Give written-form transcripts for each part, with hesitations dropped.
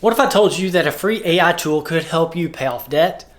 What if I told you that a free AI tool could help you pay off debt,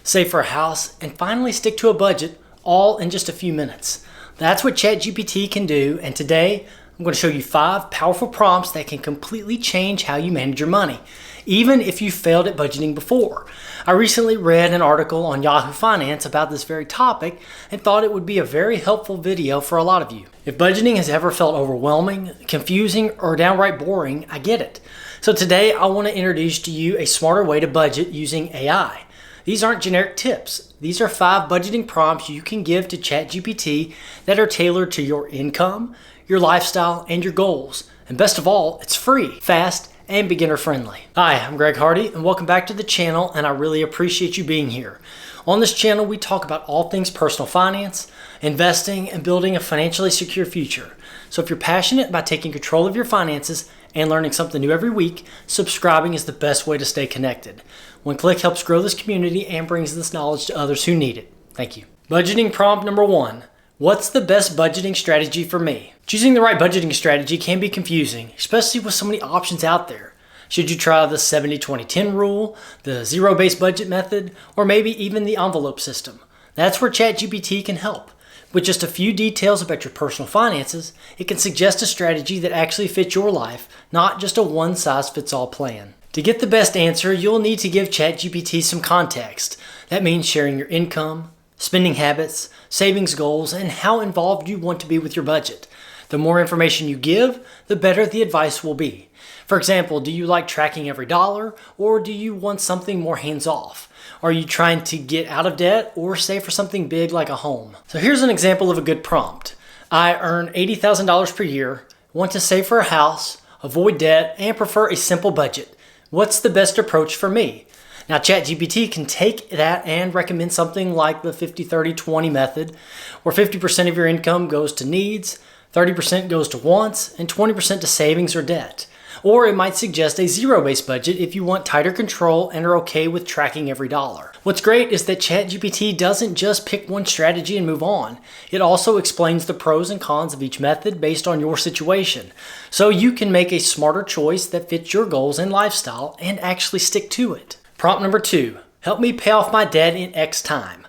save for a house, and finally stick to a budget all in just a few minutes? That's what ChatGPT can do, and today I'm going to show you 5 powerful prompts that can completely change how you manage your money, even if you failed at budgeting before. I recently read an article on Yahoo Finance about this very topic and thought it would be a very helpful video for a lot of you. If budgeting has ever felt overwhelming, confusing, or downright boring, I get it. So today I want to introduce to you a smarter way to budget using AI. These aren't generic tips. These are 5 budgeting prompts you can give to ChatGPT that are tailored to your income, your lifestyle, and your goals. And best of all, it's free, fast, and beginner friendly. Hi, I'm Greg Hardy, and welcome back to the channel, and I really appreciate you being here. On this channel, we talk about all things personal finance, investing, and building a financially secure future. So if you're passionate about taking control of your finances and learning something new every week, subscribing is the best way to stay connected. One click helps grow this community and brings this knowledge to others who need it. Thank you. Budgeting prompt number 1. What's the best budgeting strategy for me? Choosing the right budgeting strategy can be confusing, especially with so many options out there. Should you try the 70-20-10 rule, the zero-based budget method, or maybe even the envelope system? That's where ChatGPT can help. With just a few details about your personal finances, it can suggest a strategy that actually fits your life, not just a one-size-fits-all plan. To get the best answer, you'll need to give ChatGPT some context. That means sharing your income, spending habits, savings goals, and how involved you want to be with your budget. The more information you give, the better the advice will be. For example, do you like tracking every dollar, or do you want something more hands-off? Are you trying to get out of debt or save for something big like a home? So here's an example of a good prompt. I earn $80,000 per year, want to save for a house, avoid debt, and prefer a simple budget. What's the best approach for me? Now ChatGPT can take that and recommend something like the 50-30-20 method, where 50% of your income goes to needs, 30% goes to wants, and 20% to savings or debt. Or it might suggest a zero-based budget if you want tighter control and are okay with tracking every dollar. What's great is that ChatGPT doesn't just pick one strategy and move on. It also explains the pros and cons of each method based on your situation. So you can make a smarter choice that fits your goals and lifestyle and actually stick to it. Prompt number 2, help me pay off my debt in X time.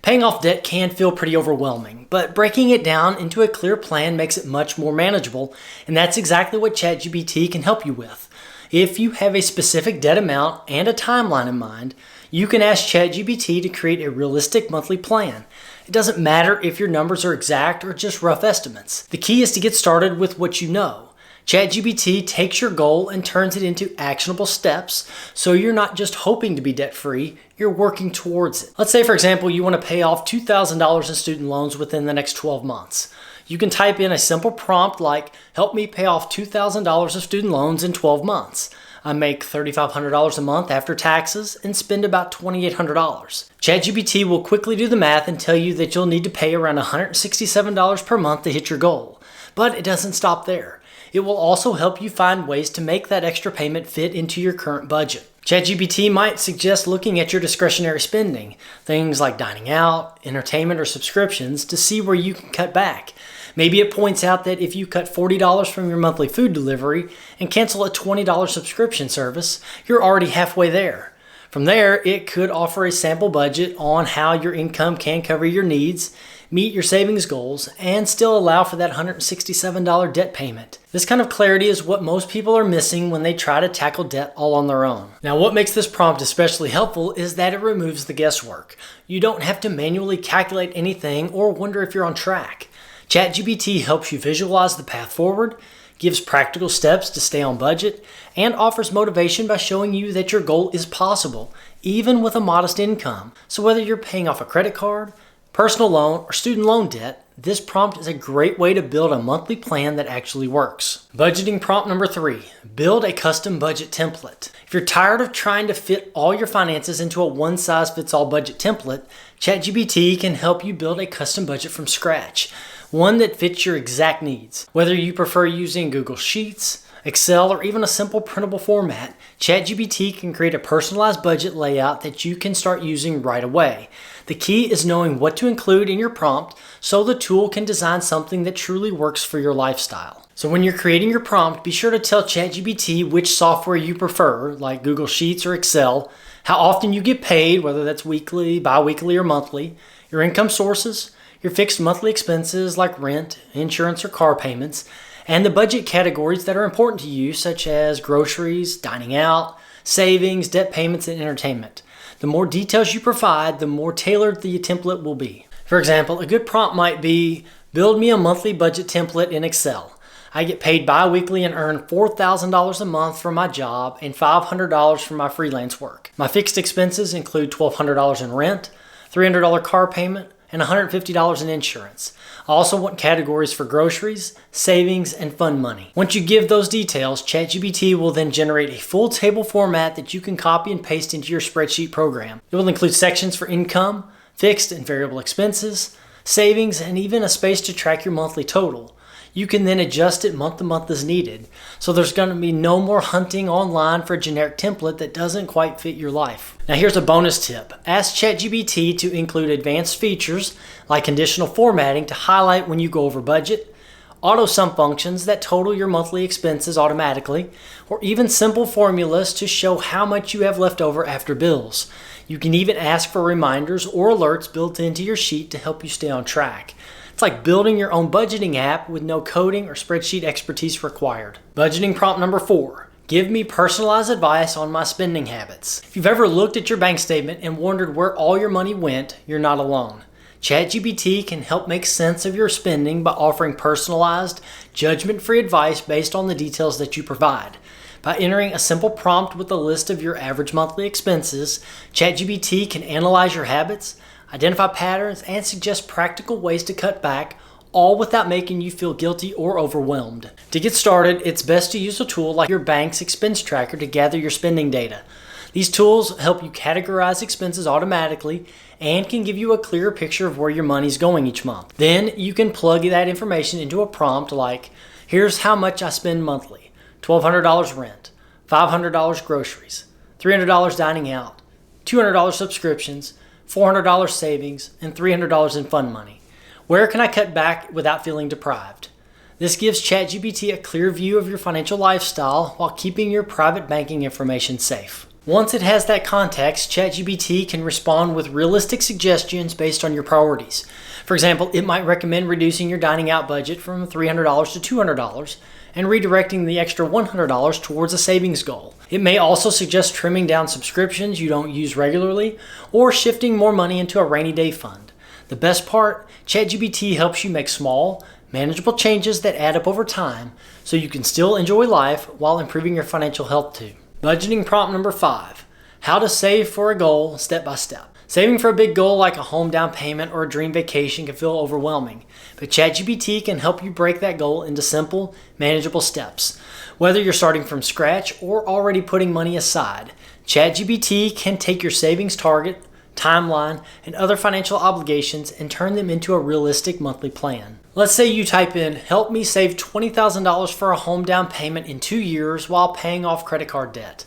Paying off debt can feel pretty overwhelming, but breaking it down into a clear plan makes it much more manageable, and that's exactly what ChatGPT can help you with. If you have a specific debt amount and a timeline in mind, you can ask ChatGPT to create a realistic monthly plan. It doesn't matter if your numbers are exact or just rough estimates. The key is to get started with what you know. ChatGPT takes your goal and turns it into actionable steps, so you're not just hoping to be debt-free, you're working towards it. Let's say, for example, you want to pay off $2,000 in student loans within the next 12 months. You can type in a simple prompt like, help me pay off $2,000 of student loans in 12 months. I make $3,500 a month after taxes and spend about $2,800. ChatGPT will quickly do the math and tell you that you'll need to pay around $167 per month to hit your goal. But it doesn't stop there. It will also help you find ways to make that extra payment fit into your current budget. ChatGPT might suggest looking at your discretionary spending, things like dining out, entertainment, or subscriptions, to see where you can cut back. Maybe it points out that if you cut $40 from your monthly food delivery and cancel a $20 subscription service, you're already halfway there. From there, it could offer a sample budget on how your income can cover your needs, meet your savings goals, and still allow for that $167 debt payment. This kind of clarity is what most people are missing when they try to tackle debt all on their own. Now, what makes this prompt especially helpful is that it removes the guesswork. You don't have to manually calculate anything or wonder if you're on track. ChatGPT helps you visualize the path forward, gives practical steps to stay on budget, and offers motivation by showing you that your goal is possible, even with a modest income. So whether you're paying off a credit card, personal loan, or student loan debt, this prompt is a great way to build a monthly plan that actually works. Budgeting prompt number 3, build a custom budget template. If you're tired of trying to fit all your finances into a one-size-fits-all budget template, ChatGPT can help you build a custom budget from scratch, one that fits your exact needs. Whether you prefer using Google Sheets, Excel, or even a simple printable format, ChatGPT can create a personalized budget layout that you can start using right away. The key is knowing what to include in your prompt so the tool can design something that truly works for your lifestyle. So when you're creating your prompt, be sure to tell ChatGPT which software you prefer, like Google Sheets or Excel, how often you get paid, whether that's weekly, bi-weekly, or monthly, your income sources, your fixed monthly expenses like rent, insurance, or car payments, and the budget categories that are important to you, such as groceries, dining out, savings, debt payments, and entertainment. The more details you provide, the more tailored the template will be. For example, a good prompt might be, build me a monthly budget template in Excel. I get paid bi-weekly and earn $4,000 a month from my job and $500 from my freelance work. My fixed expenses include $1,200 in rent, $300 car payment, and $150 in insurance. I also want categories for groceries, savings, and fund money. Once you give those details, ChatGPT will then generate a full table format that you can copy and paste into your spreadsheet program. It will include sections for income, fixed and variable expenses, savings, and even a space to track your monthly total. You can then adjust it month to month as needed. So there's going to be no more hunting online for a generic template that doesn't quite fit your life. Now here's a bonus tip. Ask ChatGPT to include advanced features like conditional formatting to highlight when you go over budget, auto sum functions that total your monthly expenses automatically, or even simple formulas to show how much you have left over after bills. You can even ask for reminders or alerts built into your sheet to help you stay on track. It's like building your own budgeting app with no coding or spreadsheet expertise required. Budgeting prompt number 4. Give me personalized advice on my spending habits. If you've ever looked at your bank statement and wondered where all your money went, you're not alone. ChatGPT can help make sense of your spending by offering personalized, judgment-free advice based on the details that you provide. By entering a simple prompt with a list of your average monthly expenses, ChatGPT can analyze your habits, identify patterns, and suggest practical ways to cut back, all without making you feel guilty or overwhelmed. To get started, it's best to use a tool like your bank's expense tracker to gather your spending data. These tools help you categorize expenses automatically and can give you a clearer picture of where your money's going each month. Then you can plug that information into a prompt like, here's how much I spend monthly: $1,200 rent, $500 groceries, $300 dining out, $200 subscriptions, $400 savings, and $300 in fund money. Where can I cut back without feeling deprived? This gives ChatGPT a clear view of your financial lifestyle while keeping your private banking information safe. Once it has that context, ChatGPT can respond with realistic suggestions based on your priorities. For example, it might recommend reducing your dining out budget from $300 to $200 and redirecting the extra $100 towards a savings goal. It may also suggest trimming down subscriptions you don't use regularly or shifting more money into a rainy day fund. The best part, ChatGPT helps you make small, manageable changes that add up over time so you can still enjoy life while improving your financial health too. Budgeting prompt number 5. How to save for a goal step by step. Saving for a big goal like a home down payment or a dream vacation can feel overwhelming, but ChatGPT can help you break that goal into simple, manageable steps. Whether you're starting from scratch or already putting money aside, ChatGPT can take your savings target, timeline, and other financial obligations and turn them into a realistic monthly plan. Let's say you type in, help me save $20,000 for a home down payment in 2 years while paying off credit card debt.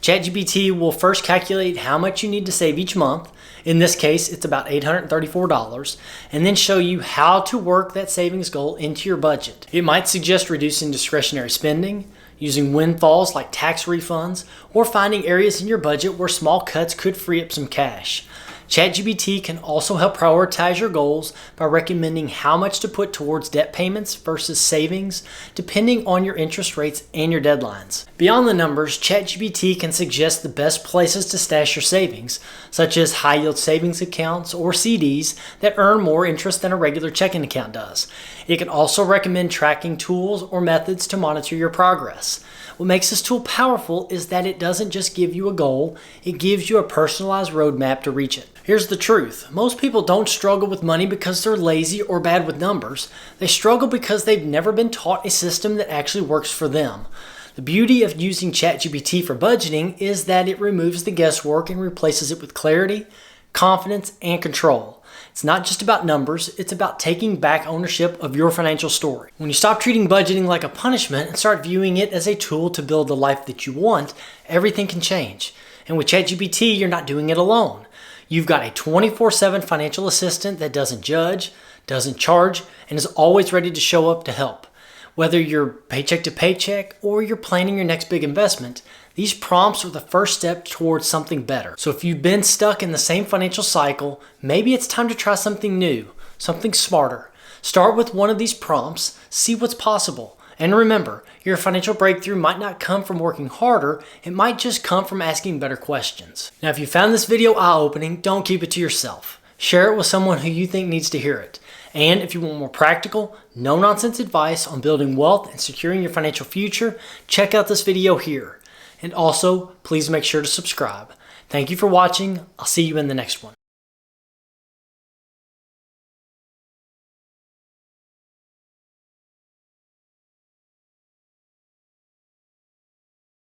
ChatGPT will first calculate how much you need to save each month. In this case, it's about $834, and then show you how to work that savings goal into your budget. It might suggest reducing discretionary spending, using windfalls like tax refunds, or finding areas in your budget where small cuts could free up some cash. ChatGPT can also help prioritize your goals by recommending how much to put towards debt payments versus savings, depending on your interest rates and your deadlines. Beyond the numbers, ChatGPT can suggest the best places to stash your savings, such as high-yield savings accounts or CDs that earn more interest than a regular checking account does. It can also recommend tracking tools or methods to monitor your progress. What makes this tool powerful is that it doesn't just give you a goal, it gives you a personalized roadmap to reach it. Here's the truth. Most people don't struggle with money because they're lazy or bad with numbers. They struggle because they've never been taught a system that actually works for them. The beauty of using ChatGPT for budgeting is that it removes the guesswork and replaces it with clarity, confidence, and control. It's not just about numbers, it's about taking back ownership of your financial story. When you stop treating budgeting like a punishment and start viewing it as a tool to build the life that you want, everything can change. And with ChatGPT, you're not doing it alone. You've got a 24/7 financial assistant that doesn't judge, doesn't charge, and is always ready to show up to help. Whether you're paycheck to paycheck or you're planning your next big investment, these prompts are the first step towards something better. So if you've been stuck in the same financial cycle, maybe it's time to try something new, something smarter. Start with one of these prompts, see what's possible. And remember, your financial breakthrough might not come from working harder, it might just come from asking better questions. Now, if you found this video eye-opening, don't keep it to yourself. Share it with someone who you think needs to hear it. And if you want more practical, no-nonsense advice on building wealth and securing your financial future, check out this video here. And also, please make sure to subscribe. Thank you for watching. I'll see you in the next one.